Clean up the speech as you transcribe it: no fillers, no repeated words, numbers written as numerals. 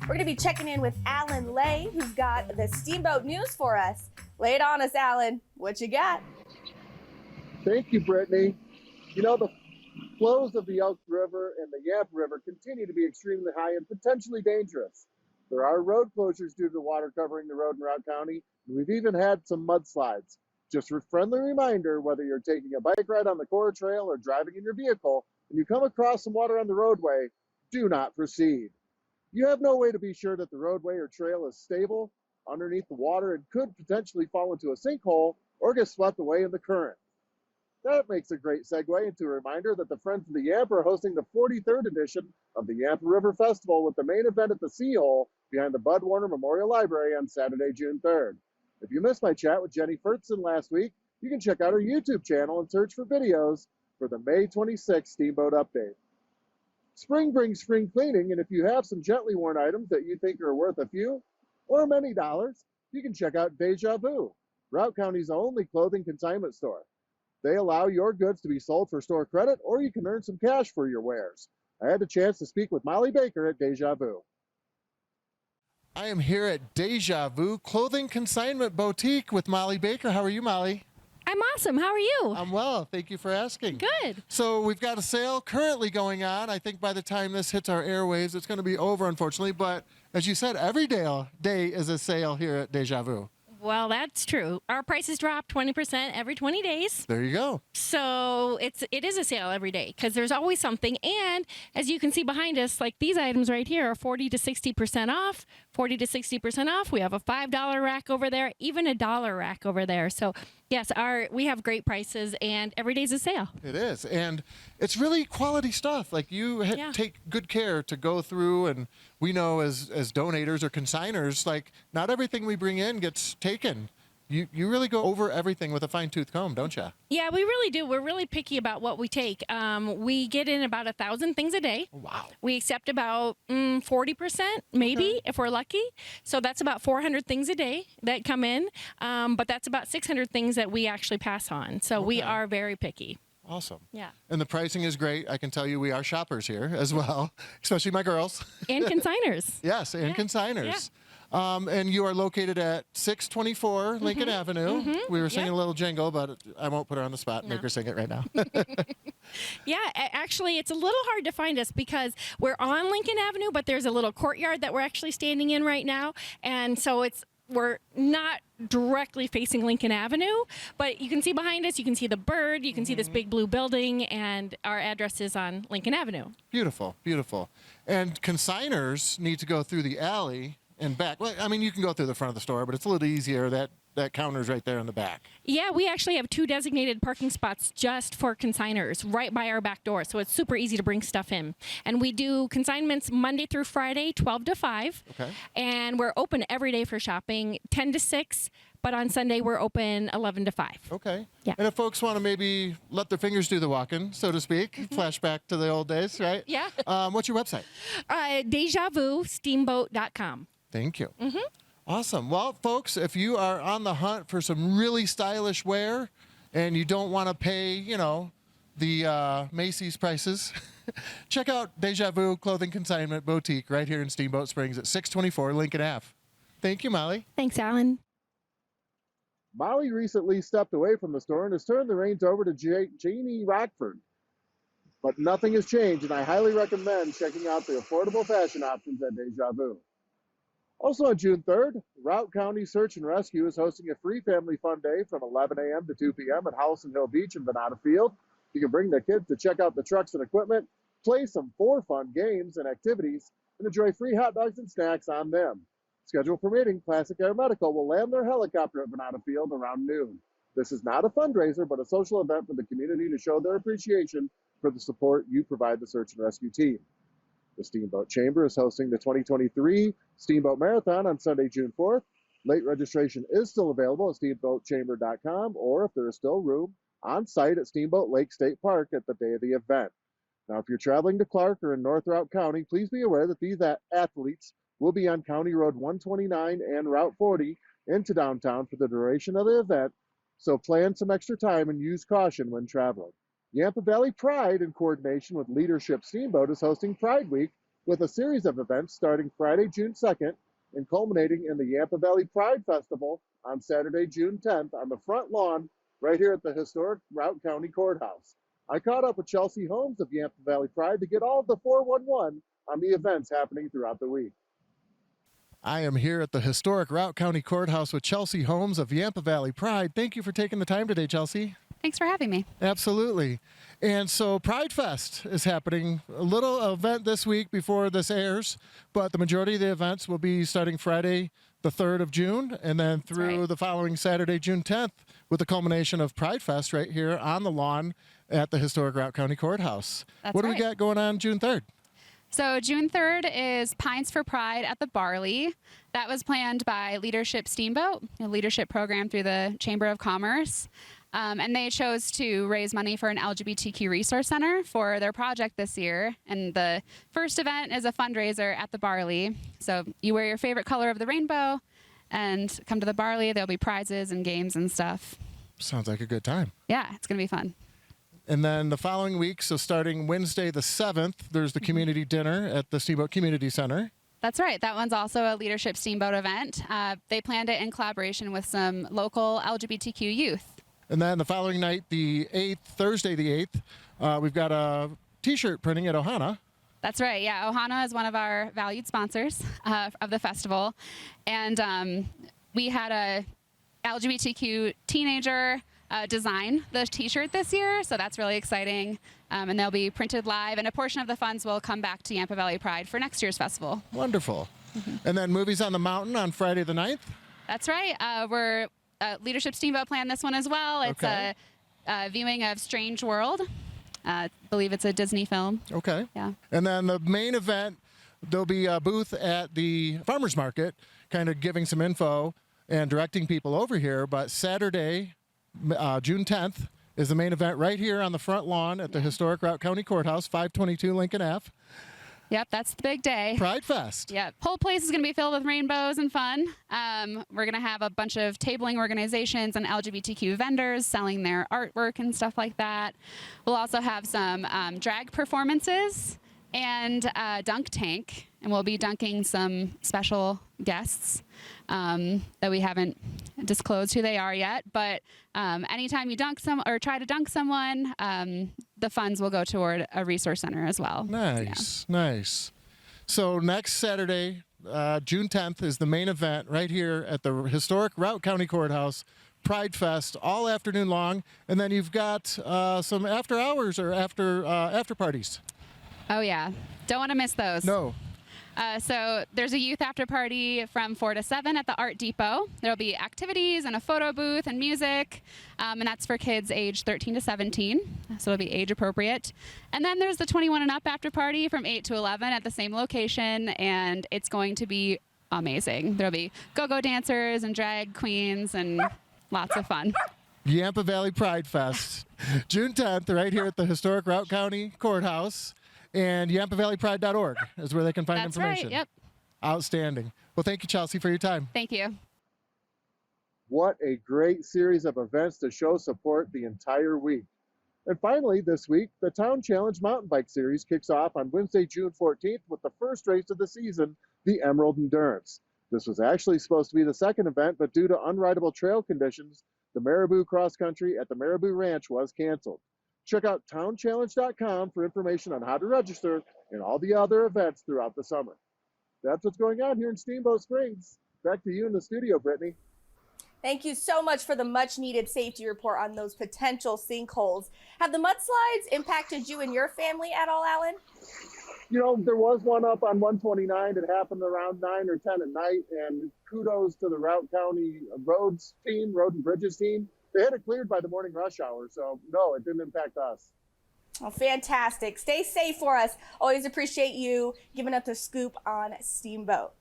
We're going to be checking in with Alan Lay, who's got the Steamboat news for us. Lay it on us, Alan. What you got? Thank you, Brittany. You know, the flows of the Elk River and the Yampa River continue to be extremely high and potentially dangerous. There are road closures due to the water covering the road in Routt County, and we've even had some mudslides. Just a friendly reminder, whether you're taking a bike ride on the Core Trail or driving in your vehicle, and you come across some water on the roadway, do not proceed. You have no way to be sure that the roadway or trail is stable underneath the water and could potentially fall into a sinkhole or get swept away in the current. That makes a great segue into a reminder that the Friends of the Yampa are hosting the 43rd edition of the Yampa River Festival with the main event at the Seahole behind the Bud Warner Memorial Library on Saturday, June 3rd. If you missed my chat with Jenny Fertson last week, you can check out her YouTube channel and search for videos for the May 26th Steamboat update. Spring brings spring cleaning, and if you have some gently worn items that you think are worth a few or many dollars, you can check out Deja Vu, Routt County's only clothing consignment store. They allow your goods to be sold for store credit, or you can earn some cash for your wares. I had the chance to speak with Molly Baker at Deja Vu. I am here at Deja Vu Clothing Consignment Boutique with Molly Baker. How are you, Molly? I'm awesome. How are you? I'm well. Thank you for asking. Good. So we've got a sale currently going on. I think by the time this hits our airwaves, it's going to be over, unfortunately. But as you said, every day is a sale here at Deja Vu. Well, that's true. Our prices drop 20% every 20 days. There you go. So it is a sale every day because there's always something. And as you can see behind us, like these items right here are 40 to 60% off. 40 to 60% off. We have a $5 rack over there, even a $1 rack over there. So yes, we have great prices, and every day's a sale. It is, and it's really quality stuff. Like you take good care to go through, and we know as donators or consigners, like not everything we bring in gets taken. You really go over everything with a fine-tooth comb, don't you? Yeah, we really do. We're really picky about what we take. We get in about 1,000 things a day. Wow. We accept about 40%, maybe, if we're lucky. So that's about 400 things a day that come in. But that's about 600 things that we actually pass on. So we are very picky. Awesome. Yeah. And the pricing is great. I can tell you we are shoppers here as well, especially my girls. And consigners. Yes, and consigners. Yeah. And you are located at 624 Lincoln Avenue. We were singing a little jingle, but I won't put her on the spot and make her sing it right now. Yeah, actually, it's a little hard to find us because we're on Lincoln Avenue, but there's a little courtyard that we're actually standing in right now. And so we're not directly facing Lincoln Avenue, but you can see behind us, you can see the bird, you can see this big blue building, and our address is on Lincoln Avenue. Beautiful, beautiful. And consigners need to go through the alley and back. Well, I mean, you can go through the front of the store, but it's a little easier. That counter's right there in the back. Yeah, we actually have 2 designated parking spots just for consigners right by our back door, so it's super easy to bring stuff in. And we do consignments Monday through Friday, 12 to 5. Okay. And we're open every day for shopping, 10 to 6, but on Sunday we're open 11 to 5. Okay. Yeah. And if folks want to maybe let their fingers do the walking, so to speak, flashback to the old days, right? Yeah. What's your website? DejaVuSteamboat.com. Thank you. Awesome. Well, folks, if you are on the hunt for some really stylish wear and you don't want to pay, the Macy's prices, check out Deja Vu Clothing Consignment Boutique right here in Steamboat Springs at 624 Lincoln Ave. Thank you, Molly. Thanks, Alan. Molly recently stepped away from the store and has turned the reins over to Janie Rockford. But nothing has changed, and I highly recommend checking out the affordable fashion options at Deja Vu. Also on June 3rd, Routt County Search and Rescue is hosting a free family fun day from 11 a.m. to 2 p.m. at Howson Hill Beach in Venata Field. You can bring the kids to check out the trucks and equipment, play some fun games and activities, and enjoy free hot dogs and snacks on them. Schedule permitting, Classic Air Medical will land their helicopter at Venata Field around noon. This is not a fundraiser, but a social event for the community to show their appreciation for the support you provide the search and rescue team. The Steamboat Chamber is hosting the 2023 Steamboat Marathon on Sunday, June 4th. Late registration is still available at steamboatchamber.com, or if there is still room, on site at Steamboat Lake State Park at the day of the event. Now, if you're traveling to Clark or in North Routt County, please be aware that these athletes will be on County Road 129 and Route 40 into downtown for the duration of the event, so plan some extra time and use caution when traveling. Yampa Valley Pride, in coordination with Leadership Steamboat, is hosting Pride Week with a series of events starting Friday, June 2nd, and culminating in the Yampa Valley Pride Festival on Saturday, June 10th, on the front lawn right here at the historic Routt County Courthouse. I caught up with Chelsea Holmes of Yampa Valley Pride to get all of the 411 on the events happening throughout the week. I am here at the historic Routt County Courthouse with Chelsea Holmes of Yampa Valley Pride. Thank you for taking the time today, Chelsea. Thanks for having me. Absolutely. And so Pride Fest is happening, a little event this week before this airs, but the majority of the events will be starting Friday, the 3rd of June, and then through the following Saturday, June 10th, with the culmination of Pride Fest right here on the lawn at the historic Routt County Courthouse. What do we got going on June 3rd? So June 3rd is Pines for Pride at the Barley. That was planned by Leadership Steamboat, a leadership program through the Chamber of Commerce. And they chose to raise money for an LGBTQ resource center for their project this year. And the first event is a fundraiser at the Barley. So you wear your favorite color of the rainbow and come to the Barley. There'll be prizes and games and stuff. Sounds like a good time. Yeah, it's going to be fun. And then the following week, so starting Wednesday the 7th, there's the community dinner at the Steamboat Community Center. That's right. That one's also a Leadership Steamboat event. They planned it in collaboration with some local LGBTQ youth. And then the following night, the 8th, Thursday the 8th, we've got a T-shirt printing at Ohana. That's right. Yeah, Ohana is one of our valued sponsors of the festival. And we had a LGBTQ teenager design the T-shirt this year, so that's really exciting. And they'll be printed live, and a portion of the funds will come back to Yampa Valley Pride for next year's festival. Wonderful. And then Movies on the Mountain on Friday the 9th? That's right. We're Leadership Steamboat planned this one as well. It's a viewing of Strange World. I believe it's a Disney film. Okay. Yeah. And then the main event, there'll be a booth at the farmers market, kind of giving some info and directing people over here. But Saturday, June 10th, is the main event right here on the front lawn at the historic Routt County Courthouse, 522 Lincoln Ave. Yep, that's the big day. Pride Fest. Yep. Whole place is going to be filled with rainbows and fun. We're going to have a bunch of tabling organizations and LGBTQ vendors selling their artwork and stuff like that. We'll also have some drag performances and a dunk tank, and we'll be dunking some special guests that we haven't disclosed who they are yet. But anytime you dunk or try to dunk someone, the funds will go toward a resource center as well. Nice, nice. So next Saturday, June 10th, is the main event right here at the historic Routt County Courthouse. Pride Fest all afternoon long, and then you've got some after hours or after parties. Oh yeah, don't want to miss those. No. So there's a youth after party from 4 to 7 at the Art Depot. There'll be activities and a photo booth and music, and that's for kids age 13 to 17, so it'll be age appropriate. And then there's the 21 and up after party from 8 to 11 at the same location, and it's going to be amazing. There'll be go-go dancers and drag queens and lots of fun. Yampa Valley Pride Fest, June 10th, right here at the historic Routt County Courthouse. And YampaValleyPride.org is where they can find information. That's right, yep. Outstanding. Well, thank you, Chelsea, for your time. Thank you. What a great series of events to show support the entire week. And finally, this week, the Town Challenge Mountain Bike Series kicks off on Wednesday, June 14th with the first race of the season, the Emerald Endurance. This was actually supposed to be the second event, but due to unrideable trail conditions, the Marabou Cross Country at the Marabou Ranch was canceled. Check out townchallenge.com for information on how to register and all the other events throughout the summer. That's what's going on here in Steamboat Springs. Back to you in the studio, Brittany. Thank you so much for the much needed safety report on those potential sinkholes. Have the mudslides impacted you and your family at all, Alan? You know, there was one up on 129 that happened around 9 or 10 at night, and kudos to the Routt County Roads team, Road and Bridges team. They had it cleared by the morning rush hour, so no, it didn't impact us. Oh, fantastic. Stay safe for us. Always appreciate you giving up the scoop on Steamboat.